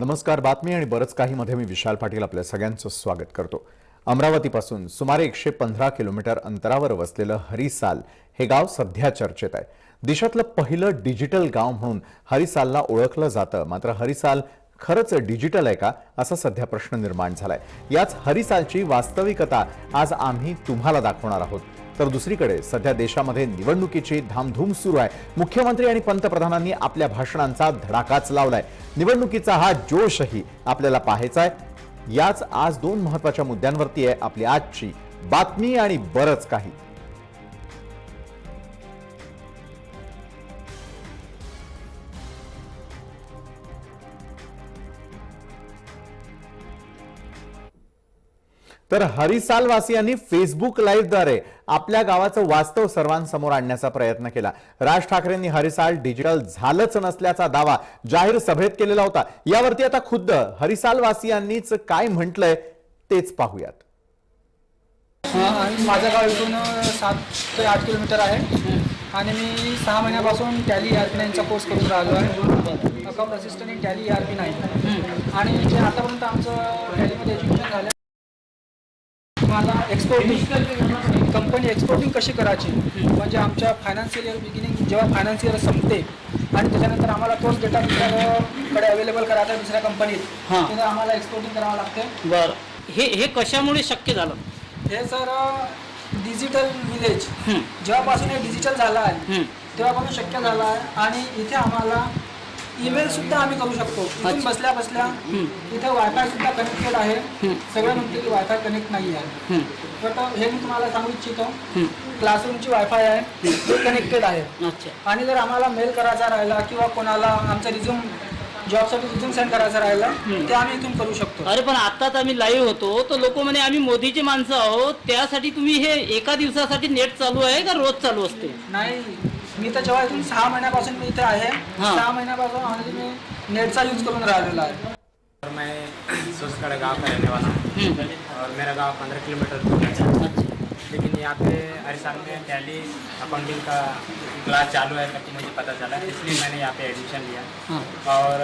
नमस्कार. बातमी आणि बरंच काही मध्ये मी विशाल पाटील आपल्या सगळ्यांचं स्वागत करतो. अमरावतीपासून सुमारे 115 किलोमीटर अंतरावर वसलेलं हरिसाल हे गाव सध्या चर्चेत आहे. देशातलं पहिलं डिजिटल गाव म्हणून हरिसालला ओळखलं जातं. मात्र हरिसाल खरंच डिजिटल आहे का असा सध्या प्रश्न निर्माण झालाय. याच हरिसालची वास्तविकता आज आम्ही तुम्हाला दाखवणार आहोत. तर दुसरीकडे सध्या देशामध्ये निवडणुकीची धामधूम सुरू आहे. मुख्यमंत्री आणि पंतप्रधानांनी आपल्या भाषणांचा धडाकाच लावलाय. निवडणुकीचा हा जोशही आपल्याला पाहायचा आहे. याच आज दोन महत्त्वाच्या मुद्द्यांवरती आहे आपली आजची बातमी आणि बरंच काही. तर हरिसाल वासियांनी फेसबुक लाईव्हद्वारे आपल्या गावाचं वास्तव सर्वांसमोर आणण्याचा प्रयत्न केला. राज ठाकरेंनी हरिसाल डिजिटल झालंच नसल्याचा दावा जाहीर सभेत केलेला होता. यावरती आता खुद्द हरिसाल वासियांनीच काय म्हटलंय तेच पाहूयात. माझं गाव इथून 7 ते 8 किलोमीटर आहे आणि मी 6 महिन्यापासून टॅली ERP9चा कोर्स करून राहिलो आहे. Account assistant in tally ERP9 आणि जे आतापर्यंत आमचं टॅलीमध्ये एज्युकेशन झालं. मला एक्सपोर्टिंग कंपनी एक्सपोर्टिंग कशी करायची म्हणजे आमच्या फायनान्शियल इयर बिगिनिंग जेव्हा फायनान्शियल इयर संपते आणि त्याच्यानंतर आम्हाला तोच डेटा दुसऱ्याकडे अवेलेबल करायचा दुसऱ्या कंपनीत तर आम्हाला एक्सपोर्टिंग करावं लागते. बरं, हे कशामुळे शक्य झालं? हे सर डिजिटल विलेज जेव्हापासून हे डिजिटल झालं आहे तेव्हापासून शक्य झालं आहे. आणि इथे आम्हाला ईमेल सुद्धा आम्ही करू शकतो. इथून बसल्या बसल्या इथे वायफाय सुद्धा कनेक्टेड आहे. सगळं म्हणते की वायफाय कनेक्ट नाही आहे तर हे मी तुम्हाला सांगू इच्छितो. क्लासरूमची वायफाय आहे ते कनेक्टेड आहे. आणि जर आम्हाला मेल करायचा राहिला किंवा कोणाला आमचा रिझ्यूम जॉबसाठी रिझ्यूम सेंड करायचा राहिला ते आम्ही इथून करू शकतो. अरे पण आताच आम्ही लाईव्ह होतो तर लोक म्हणे आम्ही मोदीची माणसं आहोत, त्यासाठी तुम्ही हे एका दिवसासाठी नेट चालू आहे का रोज चालू असते? नाही, मी तर जेव्हा इथून 6 महिन्यापासून मी इथे आहे 6 महिन्यापासून आणि मी नेटचा यूज करून राहिलेला आहे. और मैं सोसगढ़ गाँव का रहने वाला हूँ और मेरा गांव 15 किलोमीटर दूर है. लेकिन यहाँ पे हरिसाल में टैली अकाउंटिंग का क्लास चालू है करके मुझे पता चला, इसलिए मैंने यहाँ पे एडमिशन लिया. और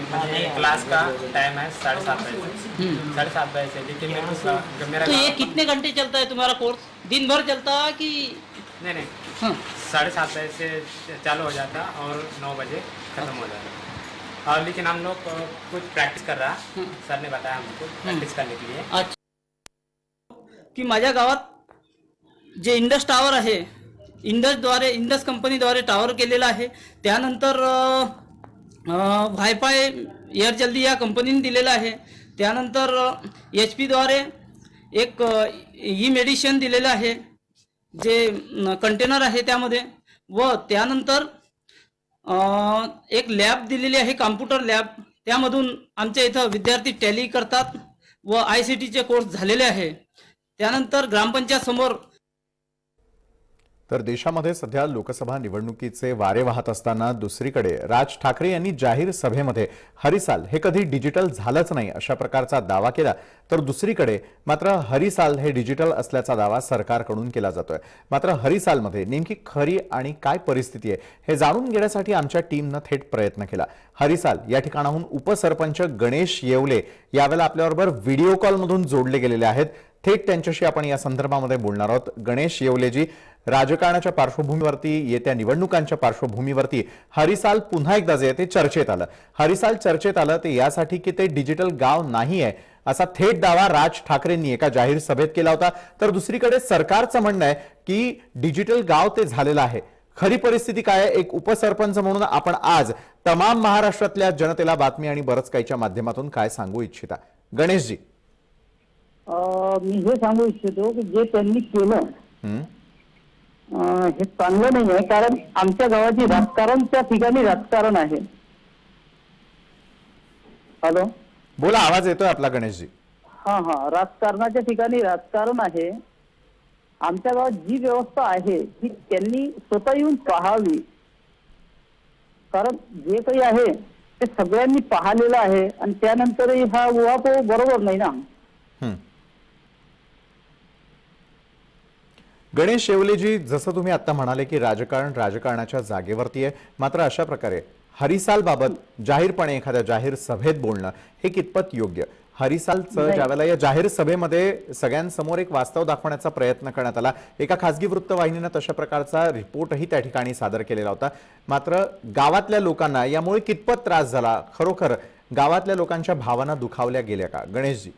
मुझे क्लास का टाइम है 7:30 बजे से 7:30 बजे से. लेकिन मेरे को जब मेरा तो ये कितने घंटे चलता है तुम्हारा कोर्स? दिन भर चलता कि नहीं 7:30 बजे से चालू हो जाता और 9 बजे ख़त्म हो जाता. और लेकिन हम लोग कुछ प्रैक्टिस कर रहा, सर ने बताया हमको प्रैक्टिस करने के लिए. अच्छा, की माझ्या गावात जे इंडस टावर आहे, इंडस कंपनीद्वारे टावर केलेला आहे. त्यानंतर वायफाय एअरजल्दी या कंपनीने दिलेला आहे. त्यानंतर HP द्वारे एक ई मेडिसिन दिलेलं आहे जे कंटेनर आहे त्यामध्ये. व त्यानंतर एक लॅब दिलेली आहे, कॉम्प्युटर लॅब. त्यामधून आमच्या इथं विद्यार्थी टॅली करतात व ICTचे कोर्स झालेले आहे. त्यानंतर ग्रामपंचायत समोर. तर देशामध्ये सध्या लोकसभा निवडणुकीचे वारे वाहत असताना दुसरीकडे राज ठाकरे यांनी जाहीर सभेमध्ये हरिसाल हे कधी डिजिटल झालंच नाही अशा प्रकारचा दावा केला. तर दुसरीकडे मात्र हरिसाल हे डिजिटल असल्याचा दावा सरकारकडून केला जातोय. मात्र हरिसालमध्ये नेमकी खरी आणि काय परिस्थिती आहे हे जाणून घेण्यासाठी आमच्या टीमनं थेट प्रयत्न केला. हरिसाल या ठिकाणाहून उपसरपंच गणेश येवले यावेळेला आपल्याबरोबर व्हिडिओ कॉलमधून जोडले गेलेले आहेत. थेट त्यांच्याशी आपण या संदर्भामध्ये बोलणार आहोत. गणेश येवलेजी, राजकारणाच्या पार्श्वभूमीवरती येत्या निवडणुकांच्या पार्श्वभूमीवरती हरिसाल पुन्हा एकदा जे ते चर्चेत आलं. हरिसाल चर्चेत आलं ते यासाठी की ते डिजिटल गाव नाही आहे असा थेट दावा राज ठाकरेंनी एका जाहीर सभेत केला होता. तर दुसरीकडे सरकारचं म्हणणं आहे की डिजिटल गाव ते झालेलं आहे. खरी परिस्थिती काय आहे एक उपसरपंच म्हणून आपण आज तमाम महाराष्ट्रातल्या जनतेला बातमी आणि बरंच काहीच्या माध्यमातून काय सांगू इच्छिता? गणेशजी, मी हे सांगू इच्छितो की जे त्यांनी केलं हे चांगलं नाही आहे. कारण आमच्या गावाची राजकारण त्या ठिकाणी राजकारण आहे. हॅलो, बोला, आवाज येतोय आपला गणेशजी. हा, राजकारणाच्या ठिकाणी राजकारण आहे. आमच्या गावात जी व्यवस्था आहे ती त्यांनी स्वतः येऊन पाहावी. कारण जे काही आहे ते सगळ्यांनी पाहिलेलं आहे आणि त्यानंतरही हा उहापोह बरोबर नाही ना. गणेश येवलेजी, जसं तुम्ही आता म्हणाले की राजकारणाच्या जागेवरती आहे, मात्र अशा प्रकारे हरिसालबाबत जाहीरपणे एखाद्या जाहीर सभेत बोलणं हे कितपत योग्य? हरिसालचं ज्यावेळेला या जाहीर सभेमध्ये सगळ्यांसमोर एक वास्तव दाखवण्याचा प्रयत्न करण्यात आला, एका खासगी वृत्तवाहिनीनं तशा प्रकारचा रिपोर्टही त्या ठिकाणी सादर केलेला होता. मात्र गावातल्या लोकांना यामुळे कितपत त्रास झाला? खरोखर गावातल्या लोकांच्या भावना दुखावल्या गेल्या का? गणेशजी.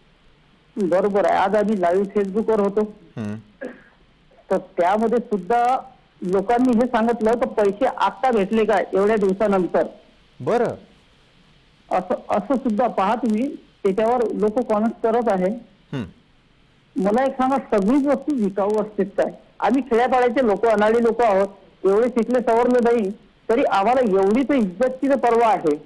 बरोबर आहे. आज आम्ही लाईव्ह फेसबुकवर होतो, तर त्यामध्ये सुद्धा लोकांनी हे सांगितलं तर पैसे आता भेटले का एवढ्या दिवसानंतर, बरं. असं सुद्धा पहा तुम्ही. त्याच्यावर लोक कॉमेंट करत आहे. मला एक सांगा, सगळीच वस्तू विकाऊ असते काय? आम्ही खेड्यापाड्याचे लोक, अनाडी लोक आहोत, एवढे शिकले सवरले नाही तरी आम्हाला एवढी तर इज्जतची परवा आहे.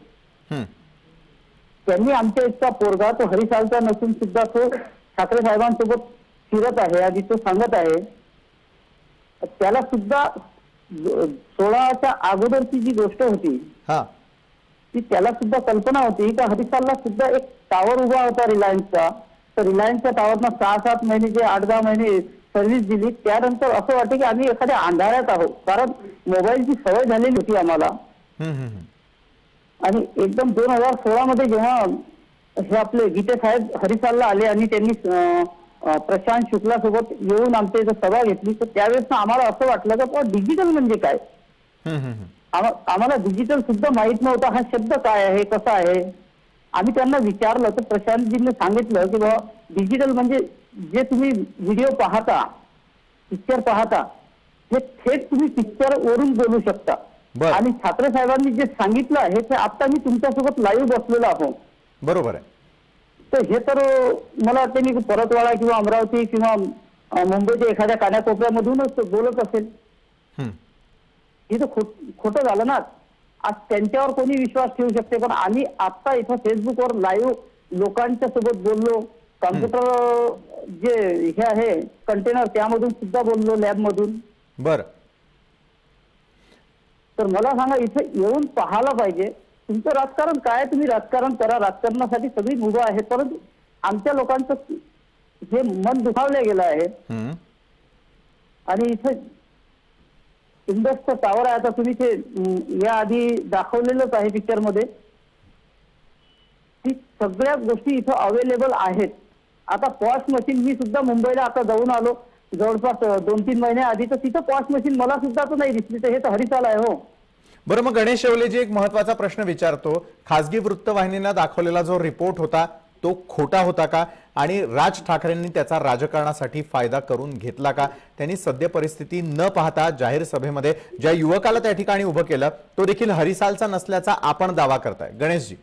त्यांनी आमच्या इतका पोरगा, तो हरिसालचा नसून सुद्धा तो ठाकरे साहेबांसोबत फिरत आहे, आधी तो सांगत आहे. त्याला सुद्धा 16च्या अगोदरची जी गोष्ट होती ती त्याला सुद्धा कल्पना होती का हरिसालला सुद्धा एक टावर उभा होता रिलायन्सचा, तर रिलायन्सच्या टावरनं 6-7 महिने जे 8-10 महिने सर्व्हिस दिली, त्यानंतर असं वाटतं की आम्ही एखाद्या अंधाऱ्यात आहोत, कारण मोबाईलची सवय झालेली होती आम्हाला. आणि एकदम 2016 मध्ये जेव्हा हे आपले गीते साहेब हरिसालला आले आणि त्यांनी प्रशांत शुक्ला सोबत येऊन आमच्या इथं सभा घेतली, तर त्यावेळेस आम्हाला असं वाटलं की डिजिटल म्हणजे काय. आम्हाला डिजिटल सुद्धा माहित नव्हता, हा शब्द काय आहे, कसा आहे. आम्ही त्यांना विचारलं तर प्रशांतजींनी सांगितलं की बाबा डिजिटल म्हणजे जे तुम्ही व्हिडिओ पाहता, पिक्चर पाहता, हे थेट तुम्ही पिक्चर वरून बोलू शकता. आणि ठाकरे साहेबांनी जे सांगितलं आहे ते आता मी तुमच्यासोबत लाईव्ह बसलेलो आहो. बरोबर आहे. तर हे तर मला वाटतं मी परतवाडा किंवा अमरावती किंवा मुंबईच्या एखाद्या कानाकोपऱ्यामधूनच बोलत असेल. हे तर खोटं झालं ना. आज त्यांच्यावर कोणी विश्वास ठेवू शकते, पण आम्ही आता इथं फेसबुकवर लाईव्ह लोकांच्या सोबत बोललो. कॉम्प्युटर जे हे आहे कंटेनर, त्यामधून सुद्धा बोललो, लॅबमधून. बरं. तर मला सांगा, इथे येऊन पाहायला पाहिजे. तुमचं राजकारण काय, तुम्ही राजकारण करा, राजकारणासाठी सगळी मुलं आहेत, परंतु आमच्या लोकांचं हे मन दुखावलं गेलं आहे. आणि इथे इंडसचं टावर आहे, आता तुम्ही ते याआधी दाखवलेलंच आहे पिक्चर मध्ये. ती सगळ्या गोष्टी इथं अवेलेबल आहेत. आता पॉश मशीन, मी सुद्धा मुंबईला आता जाऊन आलो जवळपास 2-3 महिन्या आधी, तर तिथं पॉश मशीन मला सुद्धा तर नाही दिसली. तर हे तर हरिसाल आहे हो. बरं, मग गणेश येवलेजी एक महत्वाचा प्रश्न विचारतो. खासगी वृत्तवाहिनीला दाखवलेला जो रिपोर्ट होता तो खोटा होता का? आणि राज ठाकरेंनी त्याचा राजकारणासाठी फायदा करून घेतला का? त्यांनी सद्य परिस्थिती न पाहता जाहीर सभेमध्ये ज्या युवकाला त्या ठिकाणी उभं केलं तो देखील हरिसालचा नसल्याचा आपण दावा करताय. गणेशजी.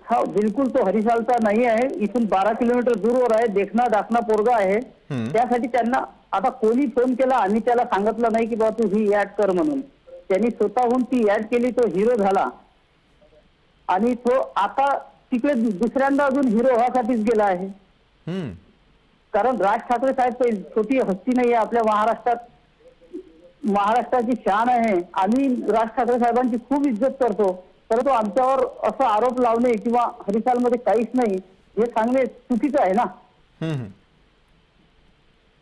हा, बिलकुल तो हरिसालचा नाही आहे. इथून 12 किलोमीटर दूरवर आहे. देखना दाखना पोरगा आहे. त्यासाठी त्यांना आता कोणी फोन केला, आम्ही त्याला सांगितलं नाही की बाबा तू ही ऍड कर म्हणून. त्यांनी स्वतःहून ती ऍड केली, तो हिरो झाला. आणि तो आता तिकडे दुसऱ्यांदा अजून हिरो व्हासाठीच गेला आहे. कारण राज ठाकरे साहेब छोटी हस्ती नाही आहे आपल्या महाराष्ट्रात. महाराष्ट्राची शान आहे. आम्ही राज ठाकरे साहेबांची खूप इज्जत करतो, परंतु आमच्यावर असा आरोप लावणे किंवा हरिसालमध्ये काहीच नाही हे सांगणे चुकीचं आहे ना.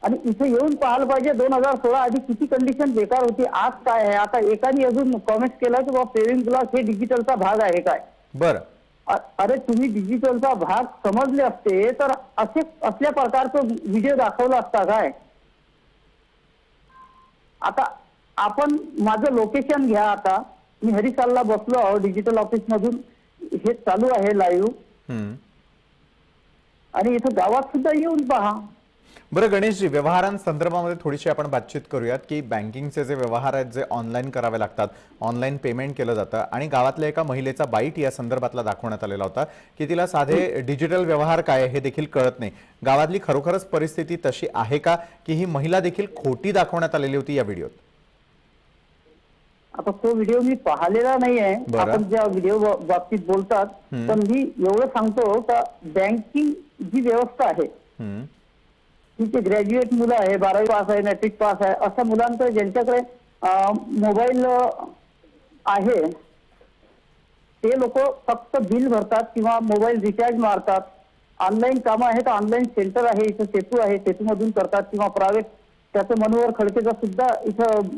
आणि इथे येऊन पाहायला पाहिजे. 2016 आधी किती कंडिशन बेकार होती, आज काय आहे. आता एकाने अजून कॉमेंट केला की बाबा पेविंग ग्लास हे डिजिटलचा भाग आहे काय. बरं. अरे तुम्ही डिजिटलचा भाग समजले असते तर असे असल्या प्रकारचं व्हिडिओ दाखवला असता काय. आता आपण माझं लोकेशन घ्या. आता मी हरिसालला बसलो आहो डिजिटल ऑफिस मधून, हे चालू आहे लाईव्ह. आणि इथं गावात सुद्धा येऊन पहा. बरं गणेशजी, व्यवहारांसंदर्भामध्ये थोडीशी आपण बातचीत करूयात की बँकिंगचे जे व्यवहार आहेत जे ऑनलाईन करावे लागतात, ऑनलाईन पेमेंट केलं जातं, आणि गावातल्या एका महिलेचा बाईट या संदर्भातला दाखवण्यात आलेला होता की तिला साधे डिजिटल व्यवहार काय हे देखील कळत नाही. गावातली खरोखरच परिस्थिती तशी आहे का की ही महिला देखील खोटी दाखवण्यात आलेली होती या व्हिडिओत? आता तो व्हिडिओ मी पाहिलेला नाही आहे. आपण ज्या व्हिडिओ बाबतीत बोलतात, पण मी एवढं सांगतो का बँकिंग जी व्यवस्था आहे ती जे ग्रॅज्युएट मुलं आहे, 12वी पास आहे, मॅट्रिक पास आहे, अशा मुलांकडे ज्यांच्याकडे मोबाईल आहे ते लोक फक्त बिल भरतात किंवा मोबाईल रिचार्ज मारतात. ऑनलाईन कामं आहेत, ऑनलाईन सेंटर आहे, इथं सेतू आहे, सेतूमधून करतात. किंवा प्रायव्हेट, त्याचं मनोहर खडकेचा सुद्धा इथं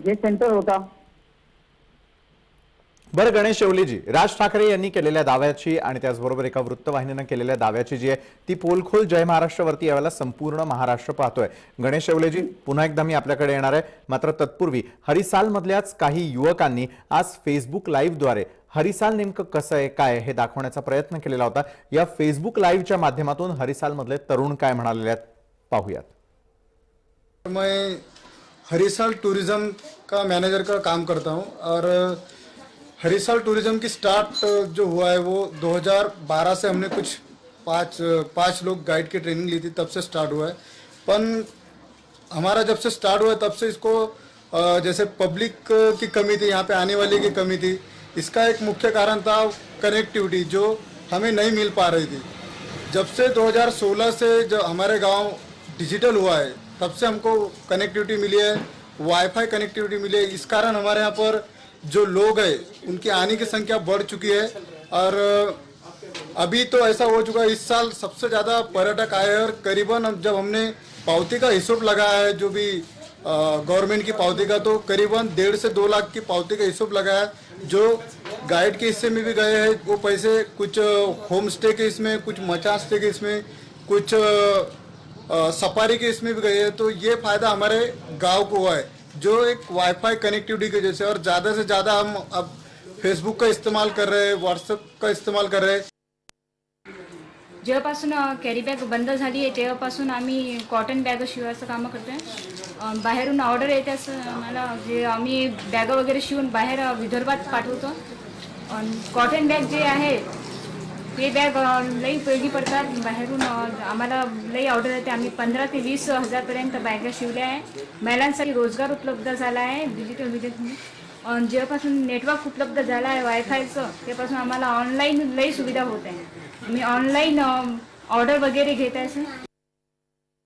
हे सेंटर होता. बरं गणेश शेवलेजी, राज ठाकरे यांनी केलेल्या दाव्याची आणि त्याचबरोबर एका वृत्तवाहिनीनं केलेल्या दाव्याची जी आहे ती पोलखोल जय महाराष्ट्रवरती यावेळेला संपूर्ण महाराष्ट्र पाहतोय. गणेश शेवलेजी, पुन्हा एकदा मी आपल्याकडे येणार आहे, मात्र तत्पूर्वी हरिसालमधल्याच काही युवकांनी आज फेसबुक लाईव्हद्वारे हरिसाल नेमकं कसं आहे काय हे दाखवण्याचा प्रयत्न केलेला होता. या फेसबुक लाईव्हच्या माध्यमातून हरिसालमधले तरुण काय म्हणालेले आहेत पाहूयात. मैं हरिसाल टूरिज्म का मैनेजर का काम करता हूं और हरिसाल टूरिज्म की स्टार्ट जो हुआ है वो 2012 से हमने कुछ पाँच लोग गाइड की ट्रेनिंग ली थी, तब से स्टार्ट हुआ है. पण हमारा जब से स्टार्ट हुआ है तब से इसको जैसे पब्लिक की कमी थी, यहाँ पे आने वाले की कमी थी. इसका एक मुख्य कारण था कनेक्टिविटी जो हमें नहीं मिल पा रही थी. जब से 2016 से जब हमारे गांव डिजिटल हुआ है तब से हमको कनेक्टिविटी मिली है, वाईफाई कनेक्टिविटी मिली है. इस कारण हमारे यहाँ पर जो लोग हैं उनकी आने की संख्या बढ़ चुकी है और अभी तो ऐसा हो चुका है इस साल सबसे ज़्यादा पर्यटक आए और करीबन जब हमने पावती का हिसाब लगाया है जो भी गवर्नमेंट की पावती का, तो करीबन 1.5 से 2 लाख की पावती का हिसाब लगाया है. जो गाइड के हिस्से में भी गए हैं वो पैसे कुछ होम स्टे के इसमें, कुछ मचान स्टे के इसमें, कुछ सफारी के इसमें भी गए हैं. तो ये फ़ायदा हमारे गांव को हुआ है जो एक वाईफाई कनेक्टिविटी की वजह से. और ज़्यादा से ज़्यादा हम अब फेसबुक का इस्तेमाल कर रहे हैं, व्हाट्सएप का इस्तेमाल कर रहे हैं. जेव्हापासून कॅरी बॅग बंद झाली आहे तेव्हापासून आम्ही कॉटन बॅग शिवायचं कामं करतो आहे. बाहेरून ऑर्डर येते असं आम्हाला, जे आम्ही बॅग वगैरे शिवून बाहेर विदर्भात पाठवतो. कॉटन बॅग जे आहे ते बॅग लई उपयोगी पडतात. बाहेरून आम्हाला लई ऑर्डर येते. आम्ही 15 ते 20 हजारपर्यंत बॅगा शिवल्या आहे. महिलांसाठी रोजगार उपलब्ध झाला आहे डिजिटल विदेशमध्ये. जेव्हापासून नेटवर्क उपलब्ध झाला आहे वायफायचं तेव्हापासून आम्हाला ऑनलाईन लई सुविधा होत आहे. मी ऑनलाईन ऑर्डर वगैरे घेत आहे सर.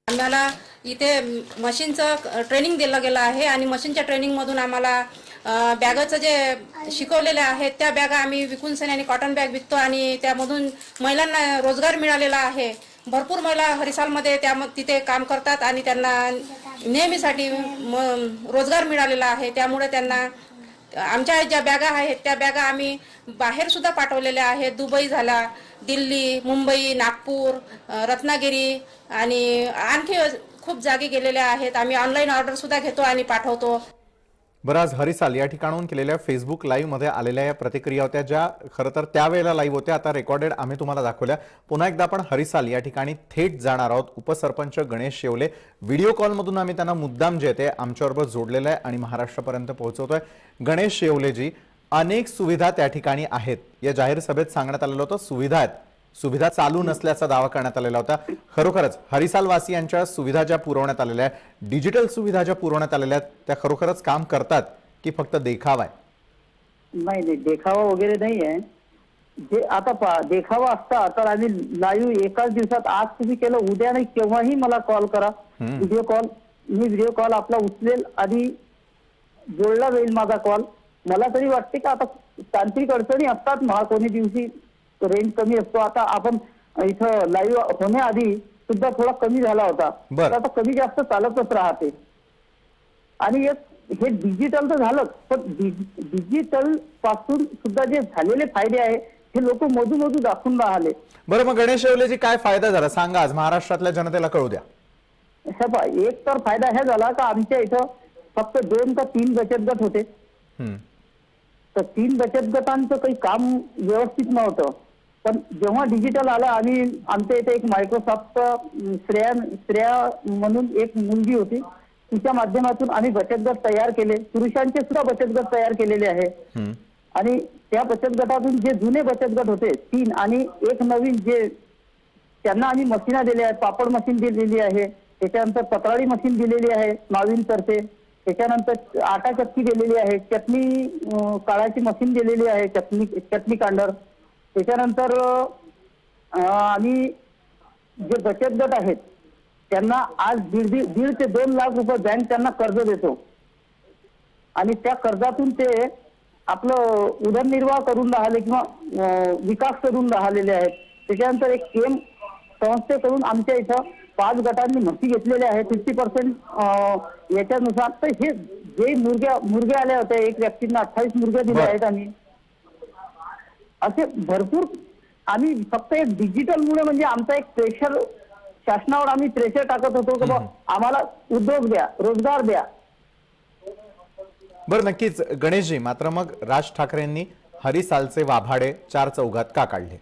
आम्हाला इथे मशीनचं ट्रेनिंग दिलं गेलं आहे आणि मशीनच्या ट्रेनिंगमधून आम्हाला बॅगाचं जे शिकवलेले आहेत त्या बॅगा आम्ही विकून सनी आणि कॉटन बॅग विकतो आणि त्यामधून महिलांना रोजगार मिळालेला आहे. भरपूर महिला हरिसालमध्ये तिथे काम करतात आणि त्यांना नेहमीसाठी रोजगार मिळालेला आहे. त्यामुळे त्यांना आमच्या ज्या बॅगा आहेत त्या बॅगा आम्ही बाहेर सुद्धा पाठवलेल्या आहेत. दुबई झाला, दिल्ली, मुंबई, नागपूर, रत्नागिरी आणि आणखी खूप जागी गेलेल्या आहेत. आम्ही ऑनलाईन ऑर्डर सुद्धा घेतो आणि पाठवतो. बरं, आज हरिसाल या ठिकाणाहून केलेल्या फेसबुक लाईव्हमध्ये आलेल्या या प्रतिक्रिया होत्या ज्या खरं तर त्यावेळेला लाईव्ह होत्या, आता रेकॉर्डेड आम्ही तुम्हाला दाखवल्या. पुन्हा एकदा आपण हरिसाल या ठिकाणी थेट जाणार आहोत. उपसरपंच गणेश शेवले, व्हिडिओ कॉलमधून आम्ही त्यांना मुद्दाम जे ते आमच्याबरोबर जोडलेलं आहे आणि महाराष्ट्रापर्यंत पोहोचवतोय. गणेश शेवलेजी, अनेक सुविधा त्या ठिकाणी आहेत. या जाहीर सभेत सांगण्यात आलेलं होतं सुविधा आहेत, सुविधा चालू नसल्याचा दावा करण्यात आलेला होता. खरोखरच हरिसालवासियांच्या सुविधा ज्या पुरवण्यात आलेल्या आहेत, डिजिटल सुविधा ज्या पुरवण्यात आलेल्या आहेत त्या खरोखरच काम करतात की फक्त देखावा आहे? नाही, देखावा वगैरे नाही आहे. जे आता देखावा असता तर आम्ही लाईव्ह एकाच दिवसात, आज तुम्ही केलं उद्या नाही केव्हाही मला कॉल करा, व्हिडिओ कॉल. मी व्हिडिओ कॉल आपला उचलेल आणि जोडला जाईल माझा कॉल. मला तरी वाटते का आता तांत्रिक अडचणी असतात, कोणी दिवशी रेंज कमी असतो. आता आपण इथं लाईव्ह होण्याआधी सुद्धा थोडा कमी झाला होता, तर आता कमी जास्त चालतच राहते. आणि हे डिजिटल तर झालं, पण डिजिटल पासून सुद्धा जे झालेले फायदे आहे हे लोक मधून दाखवून राहिले. बरं, मग गणेश शेवलेजी काय फायदा झाला सांगा, आज महाराष्ट्रातल्या जनतेला कळू द्या. हे एक तर फायदा हे झाला का आमच्या इथं फक्त 2 का 3 बचत गट होते. तर 3 बचत गटांचं काही काम व्यवस्थित नव्हतं. पण जेव्हा डिजिटल आलं आणि आमच्या इथे एक मायक्रोसॉफ्ट श्रेया म्हणून एक मुलगी होती, तिच्या माध्यमातून आम्ही बचत गट तयार केले. पुरुषांचे सुद्धा बचत गट तयार केलेले आहे. आणि त्या बचत गटातून जे जुने बचत गट होते 3 आणि एक नवीन, जे त्यांना आम्ही मशीना दिल्या आहेत. पापड मशीन दिलेली आहे, त्याच्यानंतर पत्राळी मशीन दिलेली आहे नवीन तर्फे, त्याच्यानंतर आटा चक्की दिलेली आहे, चटणी काढायची मशीन दिलेली आहे, चटणी कांडर. त्याच्यानंतर आम्ही जे बचत गट आहेत त्यांना आज 1.5 ते 2 लाख रुपये बँक त्यांना कर्ज देतो आणि त्या कर्जातून ते आपलं उदरनिर्वाह करून राहिले किंवा विकास करून राहिलेले आहेत. त्याच्यानंतर एक केम संस्थेकडून आमच्या इथं 5 गटांनी म्हशी घेतलेल्या आहेत 50% याच्यानुसार. तर हे जे मुर्गे आले होते, एक व्यक्तींना 28 मुर्गे दिले आहेत आम्ही. असे भरपूर आम्ही फक्त एक डिजिटलमुळे म्हणजे आमचा एक प्रेशर शासनावर आम्ही प्रेशर टाकत होतो की बुवा आम्हाला उद्योग द्या, रोजगार द्या. बरं, नक्कीच गणेशजी, मात्र मग राज ठाकरेंनी हरिसालचे वाभाडे चार चौघात का काढले?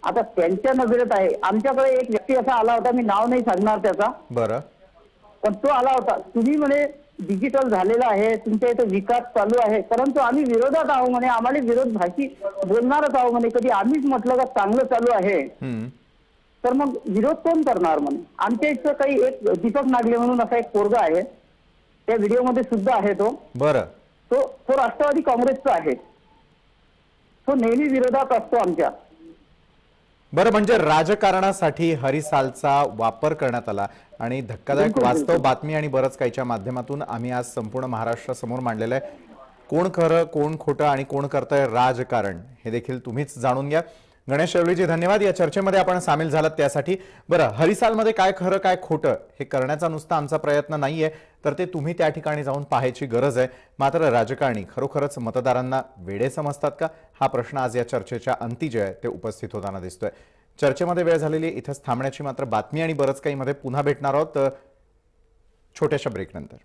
आता त्यांच्या नजरेत आहे. आमच्याकडे एक व्यक्ती असा आला होता, मी नाव नाही सांगणार त्याचा, बरं, पण तो आला होता. तुम्ही म्हणे डिजिटल झालेला आहे, तुमच्या इथे विकास चालू आहे, परंतु आम्ही विरोधात आहोत म्हणे, आम्हाला विरोध भाषी बोलणारच आहोत म्हणे. कधी आम्हीच म्हटलं का चांगलं चालू आहे तर मग विरोध कोण करणार म्हणे. आमच्या इथं काही एक दीपक नागले म्हणून असा एक पोरगा आहे, त्या व्हिडिओमध्ये सुद्धा आहे तो बरं. तो राष्ट्रवादी काँग्रेसचा आहे. तो नेहमी विरोधात असतो आमच्या. बरं, म्हणजे राजकारणासाठी हरिसालचा वापर करण्यात आला आणि धक्कादायक वास्तव बातमी आणि बरंच काहीच्या माध्यमातून आम्ही आज संपूर्ण महाराष्ट्रासमोर मांडलेलं आहे. कोण खरं, कोण खोटं आणि कोण करतंय राजकारण हे देखील तुम्हीच जाणून घ्या. गणेश शेवळेजी, धन्यवाद या चर्चेमध्ये आपण सामील झालात त्यासाठी. बरं, हरिसालमध्ये काय खरं काय खोटं हे करण्याचा नुसता आमचा प्रयत्न नाहीये, तर ते तुम्ही त्या ठिकाणी जाऊन पाहायची गरज आहे. मात्र राजकारणी खरोखरच मतदारांना वेडे समजतात का, हा प्रश्न आज या चर्चेच्या अंती जे आहे ते उपस्थित होताना दिसतोय. चर्चेमध्ये वेळ झालेली इथंच थांबण्याची, मात्र बातमी आणि बरंच काही मध्ये पुन्हा भेटणार आहोत छोट्याशा ब्रेकनंतर.